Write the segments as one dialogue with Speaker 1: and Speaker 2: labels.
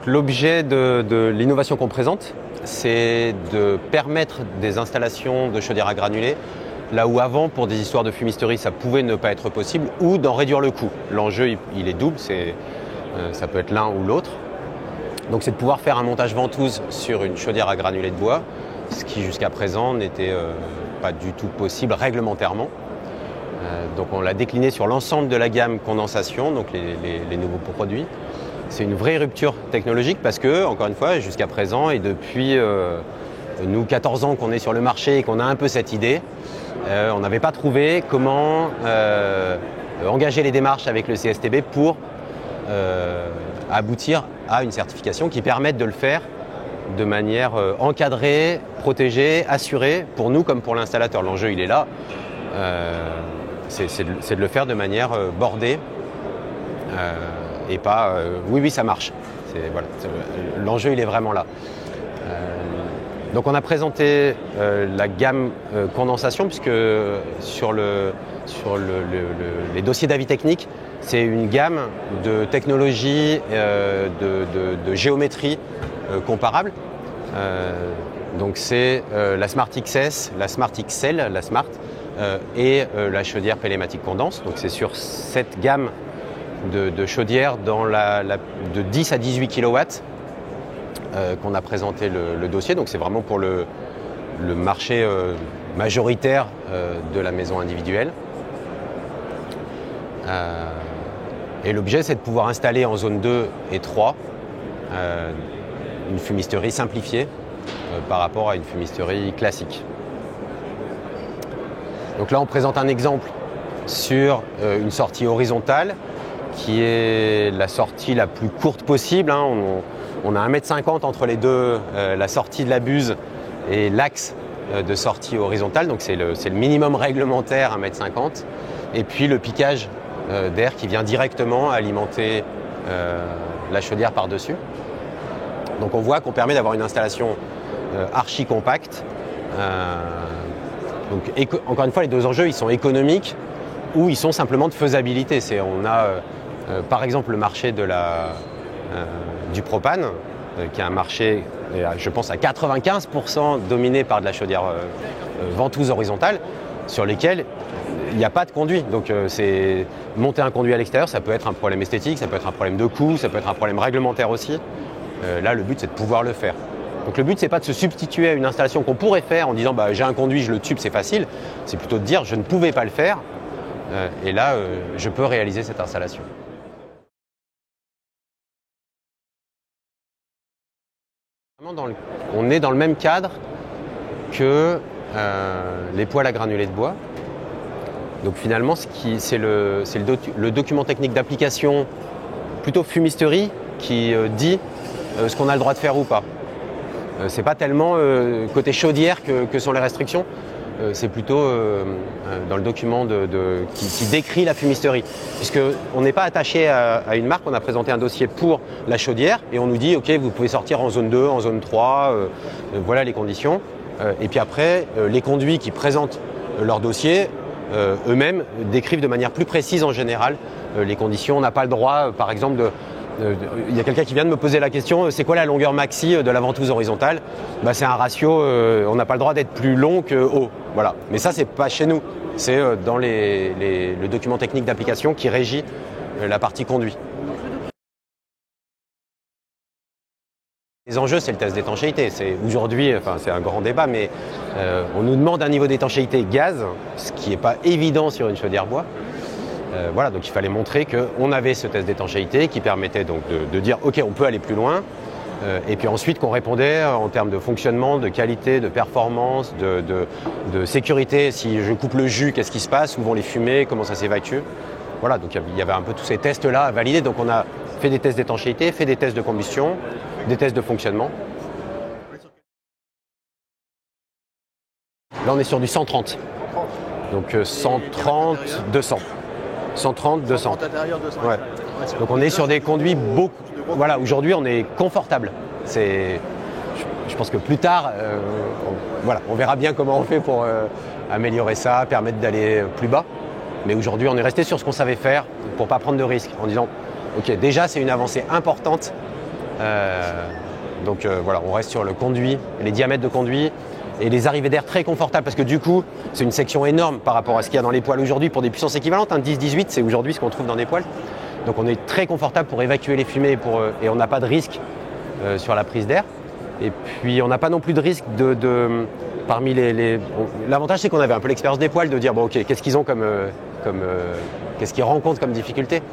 Speaker 1: Donc l'objet de l'innovation qu'on présente, c'est de permettre des installations de chaudières à granulés là où avant, pour des histoires de fumisterie, ça pouvait ne pas être possible, ou d'en réduire le coût. L'enjeu, il est double, ça peut être l'un ou l'autre. Donc c'est de pouvoir faire un montage ventouse sur une chaudière à granulés de bois, ce qui jusqu'à présent n'était pas du tout possible réglementairement. Donc on l'a décliné sur l'ensemble de la gamme condensation, donc les nouveaux produits. C'est une vraie rupture technologique parce que, encore une fois, jusqu'à présent et depuis nous 14 ans qu'on est sur le marché et qu'on a un peu cette idée, on n'avait pas trouvé comment engager les démarches avec le CSTB pour aboutir à une certification qui permette de le faire de manière encadrée, protégée, assurée, pour nous comme pour l'installateur. L'enjeu, il est là. C'est de le faire de manière bordée et pas oui ça marche. Voilà, l'enjeu il est vraiment là. Donc on a présenté la gamme condensation puisque sur les dossiers d'avis technique, c'est une gamme de technologies, de géométrie comparables. Donc c'est la Smart XS, la Smart XL, la Smart et la chaudière Pelematic Condense. Donc c'est sur cette gamme de chaudières de 10 à 18 kW qu'on a présenté le dossier. Donc c'est vraiment pour le marché majoritaire de la maison individuelle. Et l'objet, c'est de pouvoir installer en zone 2 et 3 une fumisterie simplifiée par rapport à une fumisterie classique. Donc là, on présente un exemple sur une sortie horizontale qui est la sortie la plus courte possible. On a 1,50 m entre les deux, la sortie de la buse et l'axe de sortie horizontale. Donc c'est le minimum réglementaire, 1,50 m. Et puis le piquage d'air qui vient directement alimenter la chaudière par-dessus. Donc on voit qu'on permet d'avoir une installation archi compacte. Donc encore une fois, les deux enjeux, ils sont économiques ou ils sont simplement de faisabilité. On a par exemple le marché du propane, qui est un marché, je pense, à 95% dominé par de la chaudière ventouse horizontale, sur lesquels il n'y a pas de conduit. Donc c'est monter un conduit à l'extérieur, ça peut être un problème esthétique, ça peut être un problème de coût, ça peut être un problème réglementaire aussi. Là, le but, c'est de pouvoir le faire. Donc le but, c'est pas de se substituer à une installation qu'on pourrait faire en disant j'ai un conduit, je le tube, c'est facile. C'est plutôt de dire je ne pouvais pas le faire et là, je peux réaliser cette installation. On est dans le même cadre que les poêles à granulés de bois. Donc finalement, c'est le document technique d'application, plutôt fumisterie, qui dit ce qu'on a le droit de faire ou pas. C'est pas tellement côté chaudière que sont les restrictions, c'est plutôt dans le document qui décrit la fumisterie. Puisqu'on n'est pas attaché à une marque, on a présenté un dossier pour la chaudière et on nous dit ok, vous pouvez sortir en zone 2, en zone 3, voilà les conditions. Et puis après, les conduits qui présentent leur dossier, eux-mêmes décrivent de manière plus précise en général les conditions. On n'a pas le droit, par exemple, il y a quelqu'un qui vient de me poser la question, c'est quoi la longueur maxi de la ventouse horizontale ? C'est un ratio, on n'a pas le droit d'être plus long que haut. Voilà. Mais ça, c'est pas chez nous, c'est dans le document technique d'application qui régit la partie conduit. Les enjeux, c'est le test d'étanchéité. Aujourd'hui, c'est un grand débat, mais on nous demande un niveau d'étanchéité gaz, ce qui n'est pas évident sur une chaudière bois. Voilà, donc il fallait montrer qu'on avait ce test d'étanchéité qui permettait donc de dire ok, on peut aller plus loin, et puis ensuite qu'on répondait en termes de fonctionnement, de qualité, de performance, de sécurité. Si je coupe le jus, qu'est-ce qui se passe, où vont les fumées, comment ça s'évacue. Voilà, donc il y avait un peu tous ces tests-là à valider. Donc on a fait des tests d'étanchéité, fait des tests de combustion, des tests de fonctionnement. Là on est sur du 130, donc 130, 200. 130, 200. Ouais. Donc on est sur des conduits beaucoup. Voilà, aujourd'hui on est confortable. Je pense que plus tard, on verra bien comment on fait pour améliorer ça, permettre d'aller plus bas. Mais aujourd'hui on est resté sur ce qu'on savait faire pour ne pas prendre de risques en disant ok, déjà c'est une avancée importante Donc voilà, on reste sur le conduit, les diamètres de conduit et les arrivées d'air très confortables parce que du coup, c'est une section énorme par rapport à ce qu'il y a dans les poêles aujourd'hui pour des puissances équivalentes. 10-18, c'est aujourd'hui ce qu'on trouve dans des poêles. Donc on est très confortable pour évacuer les fumées et on n'a pas de risque sur la prise d'air. Et puis on n'a pas non plus de risque parmi l'avantage c'est qu'on avait un peu l'expérience des poêles de dire bon ok, qu'est-ce qu'ils ont qu'est-ce qu'ils rencontrent comme difficulté.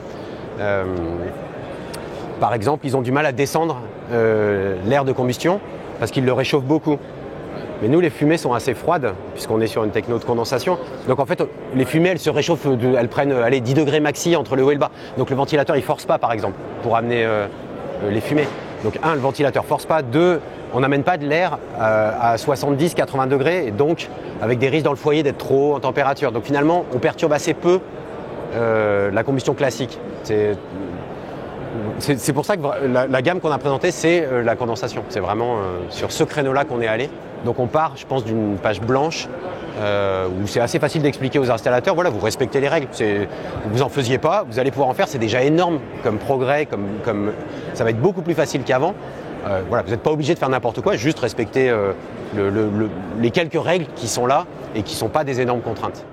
Speaker 1: Par exemple, ils ont du mal à descendre l'air de combustion parce qu'ils le réchauffent beaucoup. Mais nous, les fumées sont assez froides puisqu'on est sur une techno de condensation. Donc en fait, les fumées, elles se réchauffent, elles prennent 10 degrés maxi entre le haut et le bas. Donc le ventilateur, il ne force pas, par exemple, pour amener les fumées. Donc le ventilateur ne force pas. 2, on n'amène pas de l'air à 70-80 degrés et donc avec des risques dans le foyer d'être trop haut en température. Donc finalement, on perturbe assez peu la combustion classique. C'est pour ça que la gamme qu'on a présentée, c'est la condensation. C'est vraiment sur ce créneau-là qu'on est allé. Donc on part, je pense, d'une page blanche où c'est assez facile d'expliquer aux installateurs, voilà, vous respectez les règles. Vous n'en faisiez pas, vous allez pouvoir en faire, c'est déjà énorme comme progrès, ça va être beaucoup plus facile qu'avant. Voilà, vous n'êtes pas obligé de faire n'importe quoi, juste respecter les quelques règles qui sont là et qui ne sont pas des énormes contraintes.